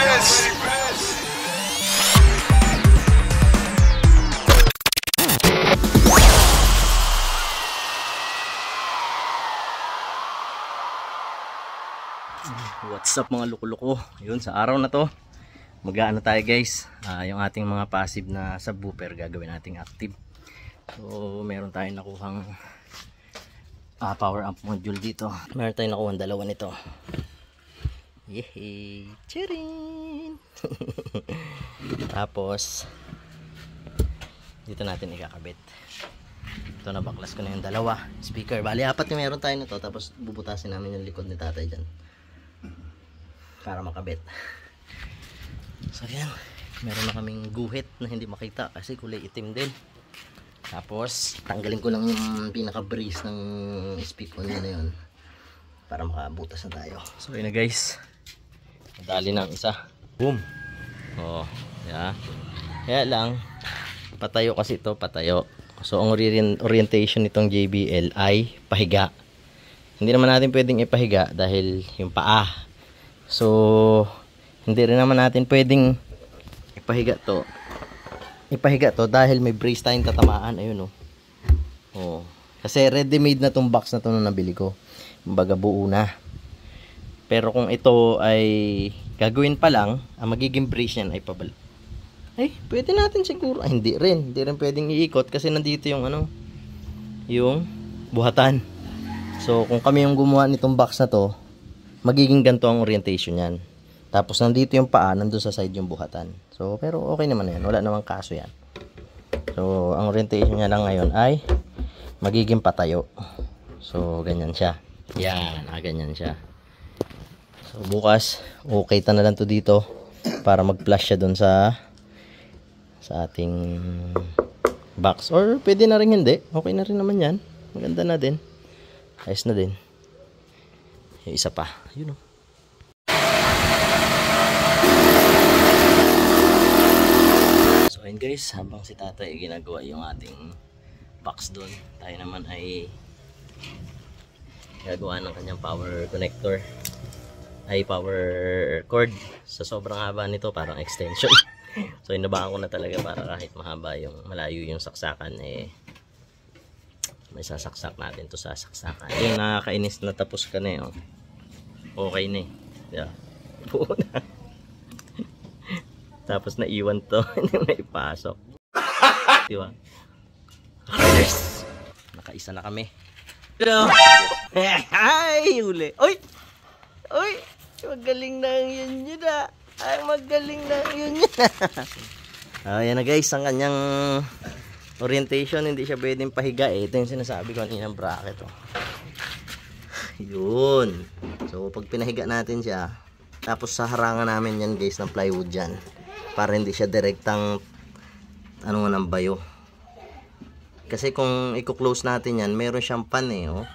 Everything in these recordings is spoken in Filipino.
What's up mga luko-luko? Yun, sa araw na to mag-aano tayo guys, yung ating mga passive na subwoofer gagawin nating active. So meron tayong nakuhang power amp module dito. Meron tayong nakuhang dalawa nito. Yehey! Cheering! Tapos dito natin ikakabit. Ito na, baklas ko na yung dalawa speaker. Bali apat yung meron tayo nito. Tapos bubutasin namin yung likod ni tatay dyan para makabit. So yan, meron na kaming guhit na hindi makita kasi kulay itim din. Tapos tanggalin ko lang yung pinaka brace ng speaker na yun para makabutas na tayo. So yun na guys, nadali na ang isa. Boom! Oh, yeah. Kaya lang patayo kasi ito, patayo. So ang orientation nitong JBL ay pahiga. Hindi naman natin pwedeng ipahiga dahil yung paa. So hindi rin naman natin pwedeng ipahiga to dahil may brace tayong tatamaan. Ayun oh. Oh. Kasi ready made na tong box na to na nabili ko. Kumbaga buo na. Pero kung ito ay gagawin pa lang, ang magiging brace niyan ay pabalik. Ay, pwede natin siguro. Ay, hindi rin pwedeng iikot kasi nandito yung ano, yung buhatan. So kung kami yung gumawa nitong box na to, magiging ganito ang orientation yan. Tapos nandito yung paa, nandun sa side yung buhatan. So pero okay naman yan, wala namang kaso yan. So ang orientation niya lang ngayon ay magiging patayo. So ganyan siya. Yan, ganyan siya. So bukas okay ta na lang to dito para mag-flush siya dun sa ating box. Or pwede na rin hindi, okay na rin naman yan. Maganda na din, ayos na din. Yung isa pa, yun o. So ayun guys, habang si tatay ginagawa yung ating box doon, tayo naman ay gagawa ng kanyang power connector, ay power cord. Sa sobrang haba nito parang extension. So inabaan ko na talaga para kahit mahaba yung malayo yung saksakan, eh may sasaksak natin to sa saksakan. Yung nakakainis na tapos ka na eh, oh. Okay na eh, yeah. Buo na. Tapos naiwan to, hindi mo na ipasok. Diba? Yes! Nakaisa na kami. Pero ay, uli. Uy! Uy! Magaling na yun yun ah. Ay, magaling na yun yun. Ayan na guys, ang kanyang orientation, hindi siya pwedeng pahiga eh. Ito yung sinasabi ko kanina ng bracket oh. Yun. So pag pinahiga natin siya, tapos sa harangan namin yan guys ng plywood dyan, para hindi siya direktang ano ng bayo. Kasi kung i-close natin yan, meron siyang pan eh oh.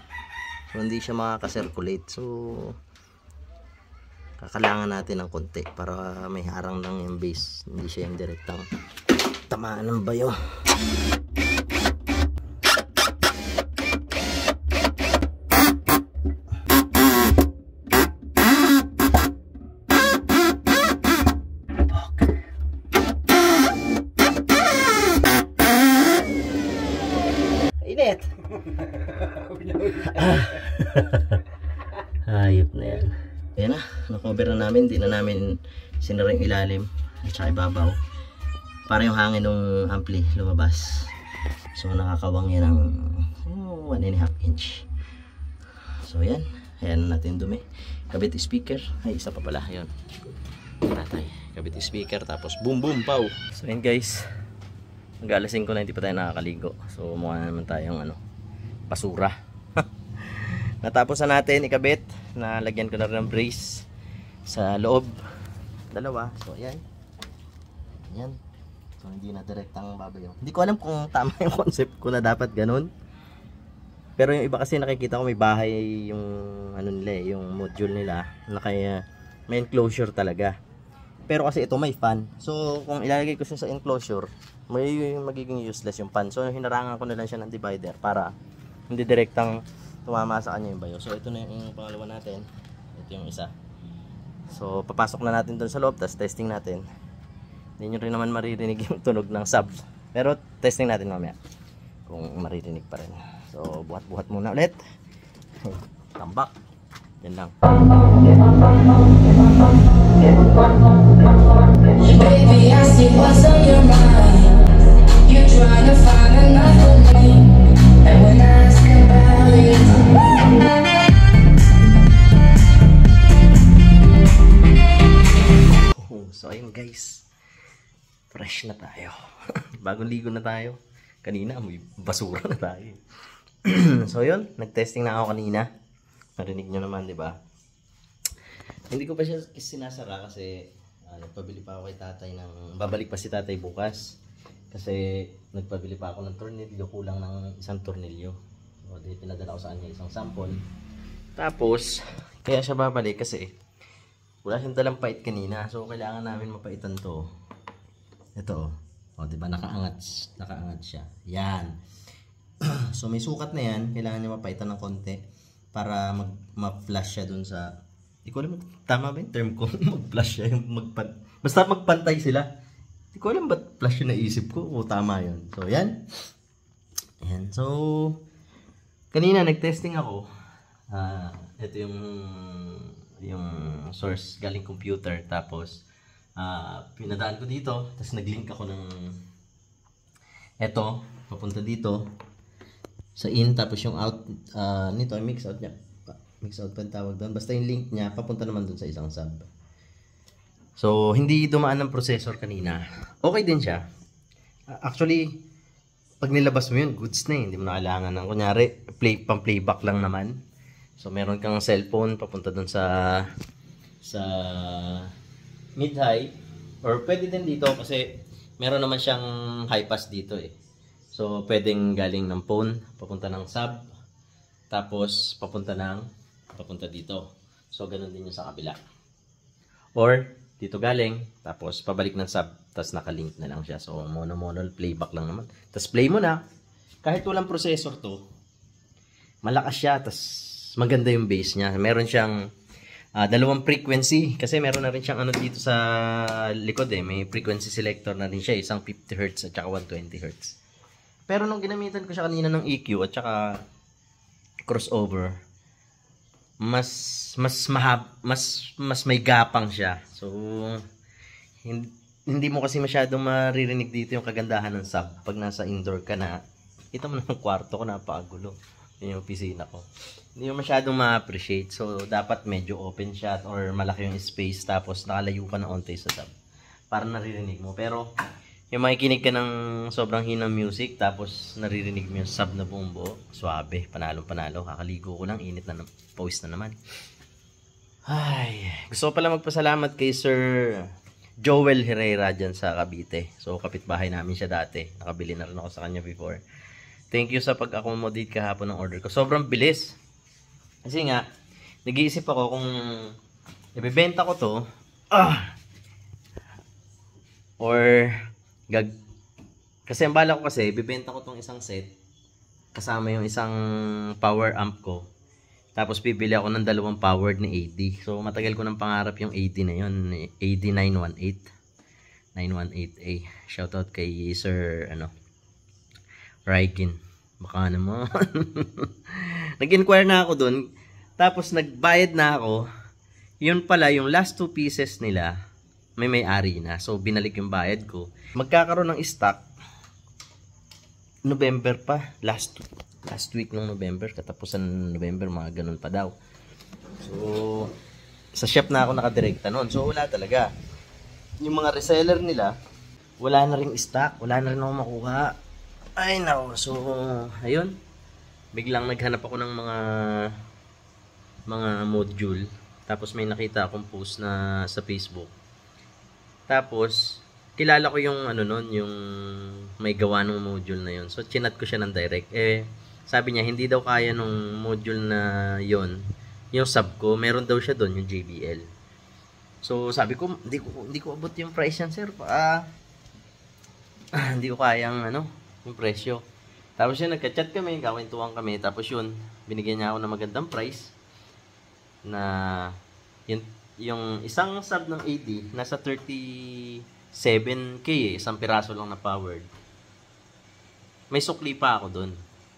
So hindi siya makaka-circulate. So kakalangan natin ng konti para may harang lang yung base, hindi siya yung direktang tamaan ng bayo. Init. Hayop na yan. Ayan na, na-cover na namin. Hindi na namin sinara yung ilalim at saka ibabaw para yung hangin ng ampli lumabas. So nakakawang yan ng 1.5 inch. So yan, ayan natin dumi. Kabit speaker. Ay, isa pa pala yun. Tatay, kabit speaker tapos boom boom pow. So yan guys, mag-alas 5 na hindi pa tayo nakakaligo. So mukha naman tayong ano, basura. Natapos na natin ikabit. Nalagyan ko na rin ng brace sa loob. Dalawa. So ayan. Ayan. So hindi na direktang babayo. Hindi ko alam kung tama yung concept ko na dapat ganun. Pero yung iba kasi nakikita ko may bahay yung ano nila, yung module nila na kaya may enclosure talaga. Pero kasi ito may fan. So kung ilalagay ko siya sa enclosure, may magiging useless yung fan. So hinarangan ko na lang siya ng divider para hindi direktang tumama sa kanya yung bayo. So ito na yung pangalawa natin. Ito yung isa. So, papasok na natin doon sa loob, tapos testing natin. Hindi nyo rin naman maririnig yung tunog ng sub. Pero, testing natin mamaya. Kung maririnig pa rin. So, buhat-buhat muna ulit. Tambak. Yan lang. Baby, I see what's on your mind. You're trying to find another lane. And when I ask about it, so ayun guys, fresh na tayo. Bagong ligo na tayo. Kanina may basura na tayo. So yun, nag-testing na ako kanina. Narinig nyo naman, di ba? Hindi ko pa siya sinasara kasi nagpabili pa ako kay tatay ng, babalik pa si tatay bukas. Kasi nagpabili pa ako ng tornilyo, kulang ng isang tornilyo. So di pinadala ko sa kanya isang sample. Tapos, kaya siya babalik kasi wala siyang dalang pait kanina. So, kailangan namin mapaitan to. Ito. O, diba? Nakaangat siya. Yan. So, may sukat na yan. Kailangan niya mapaitan ng konti para ma-flush siya dun sa... Hindi ko alam, tama ba yung term ko? Mag-flush siya. Basta magpantay sila. Hindi ko alam ba't flush yung naisip ko. O, tama yun. So, yan. Yan. So, kanina nag-testing ako. Ito yung source galing computer, tapos pinadaan ko dito, tapos naglink ako ng eto papunta dito sa in, tapos yung out nito, mix out niya, mix out pa yung tawag doon, basta yung link niya papunta naman doon sa isang sub. So hindi dumaan ng processor kanina, okay din siya. Actually pag nilabas mo yun, goods na hindi mo na kailangan ng, kunyari pang playback lang naman. So meron kang cellphone papunta dun sa mid-high, or pwede din dito kasi meron naman siyang high pass dito eh. So pwedeng galing ng phone papunta ng sub, tapos papunta dito. So ganun din yung sa kabila. Or dito galing, tapos pabalik ng sub, tapos nakalink na lang siya. So mono playback lang naman. Tapos play mo na, kahit walang processor to, malakas siya, tapos maganda yung bass niya. Meron siyang dalawang frequency. Kasi meron na rin siyang ano dito sa likod eh. May frequency selector na rin siya. Isang 50Hz at saka 120Hz. Pero nung ginamitan ko siya kanina ng EQ at saka crossover, mas may gapang siya. So, hindi mo kasi masyadong maririnig dito yung kagandahan ng sub. Pag nasa indoor ka na, kita mo ng kwarto ko, napakagulo. Yun yung opisina ko. Hindi mo masyadong ma-appreciate. So, dapat medyo open shot or malaki yung space, tapos nakalayo ka na onte sa sub para naririnig mo. Pero, yung makikinig ka ng sobrang hinang music, tapos naririnig mo yung sub na buong buo, swabe, panalo. Kakaligo ko lang, init na, pawis na naman. Ay, gusto ko pala magpasalamat kay Sir Joel Herrera dyan sa Cavite. So, kapitbahay namin siya dati. Nakabili na rin ako sa kanya before. Thank you sa pag-accommodate kahapon ng order ko. Sobrang bilis. Kasi nga, nag-iisip ako kung ibebenta ko to, or kasi ang bala ko kasi, ibebenta ko tong isang set, kasama yung isang power amp ko. Tapos bibili ako ng dalawang powered na AD. So matagal ko nang pangarap yung AD na yun, AD 918A. Shoutout kay Sir Raikin. Baka naman. Nag-inquire na ako dun. Tapos nagbayad na ako. Yun pala, yung last 2 pieces nila, may-ari na. So binalik yung bayad ko. Magkakaroon ng stock November pa. Last week ng November. Katapusan ng November, mga ganun pa daw. So, sa shop na ako nakadirekta noon. So wala talaga. Yung mga reseller nila, wala na ring stock. Wala na rin ako makuha. Ay no, so ayun, biglang naghanap ako ng mga module, tapos may nakita akong post na sa Facebook, tapos kilala ko yung yung may gawa ng module na yun. So chinat ko siya ng direct, sabi niya hindi daw kaya nung module na yon, yung sub ko, meron daw siya doon, yung JBL. So sabi ko, hindi ko abot yung price yan, sir. Hindi ko kayang yung presyo. Tapos yun, nagka-chat kami, kakwentuhan kami. Tapos yun, binigyan niya ako ng magandang price na yun, yung isang sub ng AD, nasa 37K eh. Isang piraso lang na powered. May sukli pa ako dun.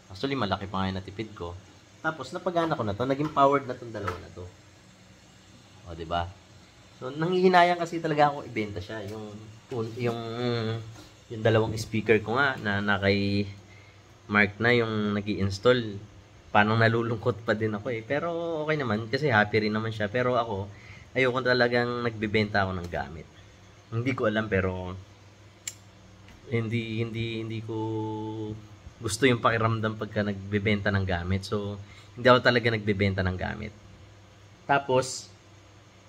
Actually, malaki pa nga yung natipid ko. Tapos, napagana ko na to. Naging powered na tong dalawa na to. O, diba? So, nanghihinayang kasi talaga ako ibenta siya. Yung dalawang speaker ko nga na nakay Mark na yung nag-i-install. Parang nalulungkot pa din ako eh. Pero okay naman kasi happy rin naman siya. Pero ako, ayoko talagang nagbebenta ako ng gamit. Hindi ko alam pero hindi ko gusto yung pakiramdam pagka nagbebenta ng gamit. So, hindi ako talaga nagbebenta ng gamit. Tapos,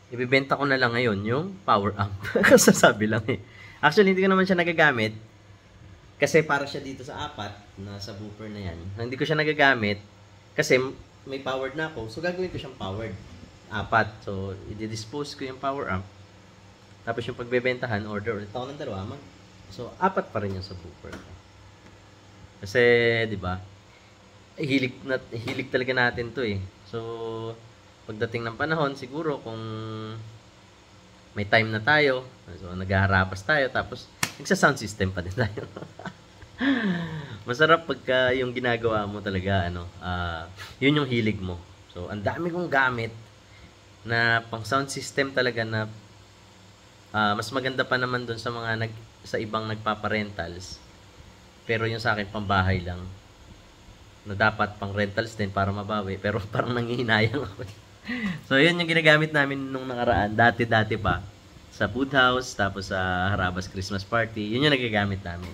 ibebenta ko na lang ngayon yung power amp. Kasasabi lang eh. Actually, hindi ko naman siya nagagamit. Kasi para siya dito sa apat, na subwoofer na yan. Hindi ko siya nagagamit. Kasi may powered na ako. So, gagawin ko siyang powered. Apat. So, i-dispose ko yung power amp. Tapos yung pagbebentahan, order ulit ako ng dalawa. So, apat pa rin yung subwoofer. Kasi, di ba? Hilig talaga natin to eh. So, pagdating ng panahon, siguro kung may time na tayo, so naghaharapas tayo, tapos nagsa-sound system pa din tayo. Masarap pagka yung ginagawa mo talaga, yun yung hilig mo. So, ang dami kong gamit na pang sound system talaga na mas maganda pa naman dun sa mga sa ibang nagpapa-rentals. Pero yung sa akin, pambahay lang. Na dapat pang rentals din para mabawi. Pero parang nanghihinayang ako. So, yun yung ginagamit namin nung nakaraan. Dati-dati pa. Sa food house, tapos sa Harabas Christmas Party. Yun yung nagagamit namin.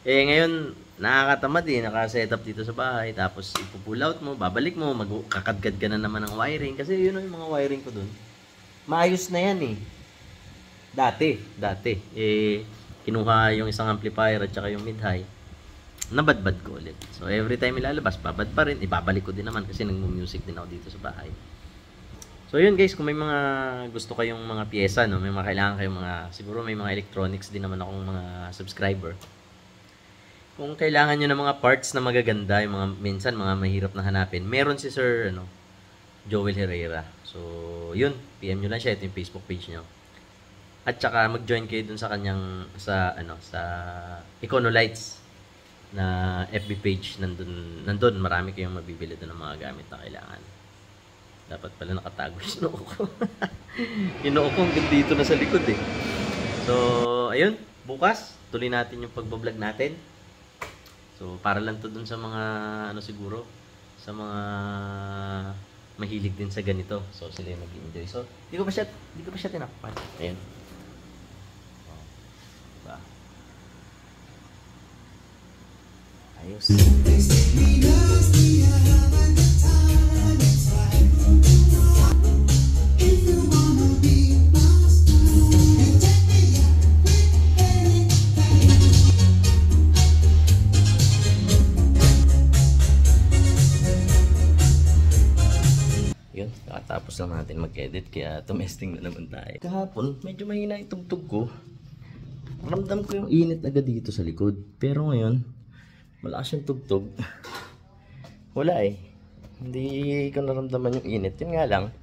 Eh, ngayon, nakakatamad eh. Naka-setup dito sa bahay. Tapos, ipupull out mo, babalik mo, kakadkad ka na naman ng wiring. Kasi yun yung mga wiring ko dun. Maayos na yan eh. Dati. Eh, kinuha yung isang amplifier at saka yung mid-high. Nabadbad ko ulit. So, every time ilalabas, babad pa rin. Ibabalik ko din naman kasi nagmu-music din ako dito sa bahay. So, yun guys, kung may mga gusto kayong mga pyesa, no, may mga kailangan kayong siguro may mga electronics din naman akong mga subscriber. Kung kailangan nyo ng mga parts na magaganda, yung minsan mga mahirap na hanapin, meron si Sir, Joel Herrera. So, yun, PM nyo lang siya, ito yung Facebook page nyo. At saka, mag-join kayo dun sa kanyang, sa Econolites na FB page. Nandun, marami kayong mabibili dun ng mga gamit na kailangan. Dapat pala nakatago yung noo ko. Yung noo ko hanggang dito na sa likod eh. So, ayun. Bukas, tuloy natin yung pagbablog natin. So, para lang to dun sa mga, siguro, sa mga mahilig din sa ganito. So, sila yung mag-enjoy. So, di ko pa siya tinakpan. Ayun. Diba? Ayos. Tapos lang natin mag-edit kaya tumesting na naman tayo. Kahapon, medyo mahina yung tugtog ko. Ramdam ko yung init agad dito sa likod. Pero ngayon, malakas yung tugtog. Wala eh. Hindi ko naramdaman yung init. Yun nga lang,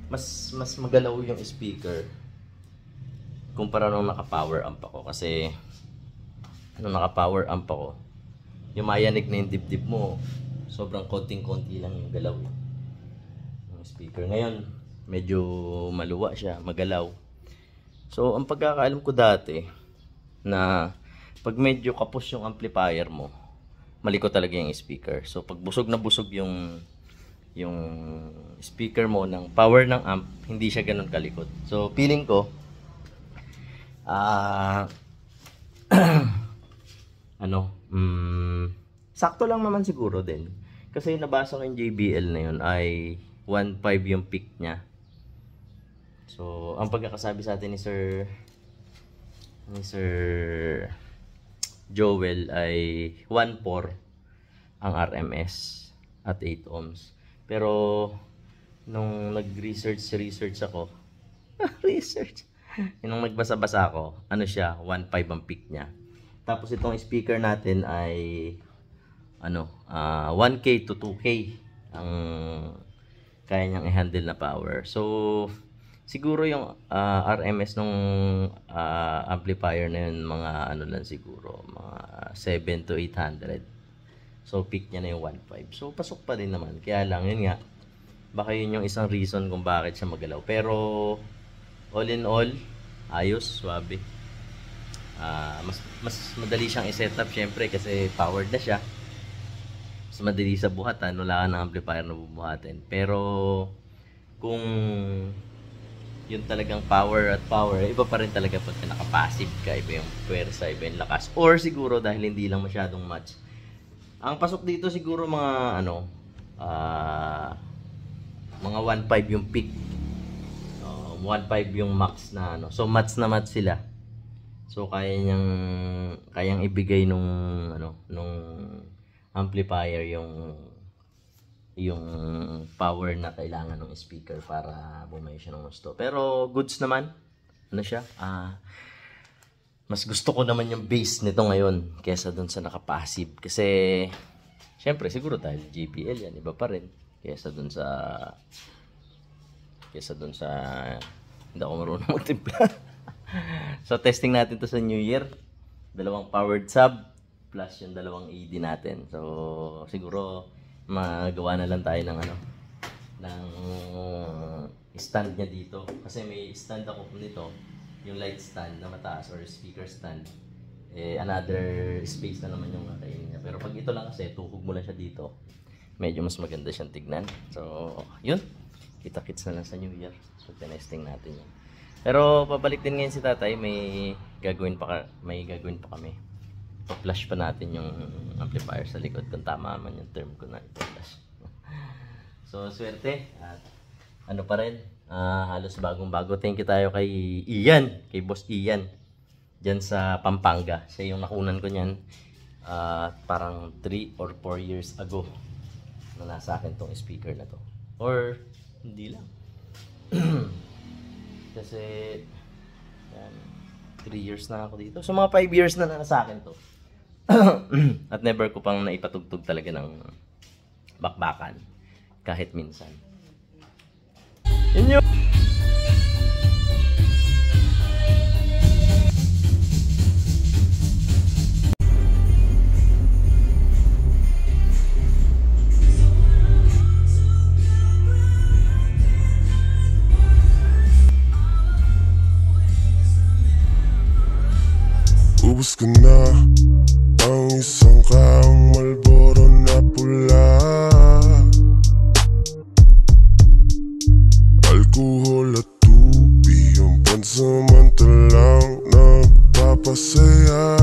mas magalaw yung speaker kumpara nung naka-power amp ako. Kasi, nung naka-power amp ako, yung mayanig na yung dibdib mo, sobrang konting-konti lang yung galaw. Speaker ngayon medyo maluwa siya, magalaw. So ang pagkakaalam ko dati na pag medyo kapos yung amplifier mo, malikot talaga yung speaker. So pag busog na busog yung speaker mo ng power ng amp, hindi siya ganoon kalikot. So feeling ko sakto lang naman siguro din. Kasi nabasa ko yung JBL na yun ay 1.5 yung peak niya. So, ang pagkakasabi sa atin ni Sir Joel ay 1.4 ang RMS at 8 ohms. Pero, nung nag-research ako, nung nagbasa-basa ako, siya, 1.5 ang peak niya. Tapos itong speaker natin ay 1K to 2K ang kaya niyang i-handle na power. So, siguro yung RMS nung amplifier na yun, mga ano lang siguro, mga 7 to 800. So, peak niya na yung 1.5. So, pasok pa din naman. Kaya lang, yun nga, baka yun yung isang reason kung bakit siya magalaw. Pero, all in all, ayos, swabe. Mas madali siyang i-setup syempre kasi powered na siya. Mas madali sa buhatan, wala ka ng amplifier na bubuhatin. Pero, kung yun talagang power, iba pa rin talaga pag naka-passive ka, iba yung pwersa, iba yung lakas. Or siguro dahil hindi lang masyadong match. Ang pasok dito siguro mga mga 1.5 yung peak. 1.5 yung max na ano. So match na match sila. So kayang ibigay nung amplifier yung power na kailangan ng speaker para bumay siya ng gusto. Pero goods naman. Ano siya? Mas gusto ko naman yung bass nito ngayon kesa dun sa naka-passive. Kasi, syempre, siguro dahil JBL yan, iba pa rin. Kesa dun sa, hindi ako marunong magtimpla. So, testing natin to sa New Year. 2 powered sub, plus yung 2 AD natin. So, siguro, magawa na lang tayo ng stand niya dito. Kasi may stand ako nito. Yung light stand na mataas or speaker stand, another space na naman yung nakainin niya. Pero pag ito lang kasi, tuhog mo lang siya dito, medyo mas maganda siyang tignan. So, yun. Kita-kits na lang sa New Year. So, tinesting natin yun. Pero, pabalik din ngayon si tatay. May gagawin pa kami. Pa-flash pa natin yung amplifier sa likod kung tama man yung term ko na ipa-flash. So, swerte. At ano pa rin, halos bagong-bago. Thank you tayo kay Ian, kay Boss Ian, dyan sa Pampanga. Siya yung nakunan ko niyan parang 3 or 4 years ago na nasa akin tong speaker na to. Or, hindi lang. Kasi, yan, 3 years na ako dito. So, mga 5 years na nasa akin to. At never ko pang naipatugtog talaga ng bakbakan. Kahit minsan. Yun yung... Ubus ka na ang isang kaong Marlboro na pula. Alkohol at tubig ang pansamantalang nagpapasaya.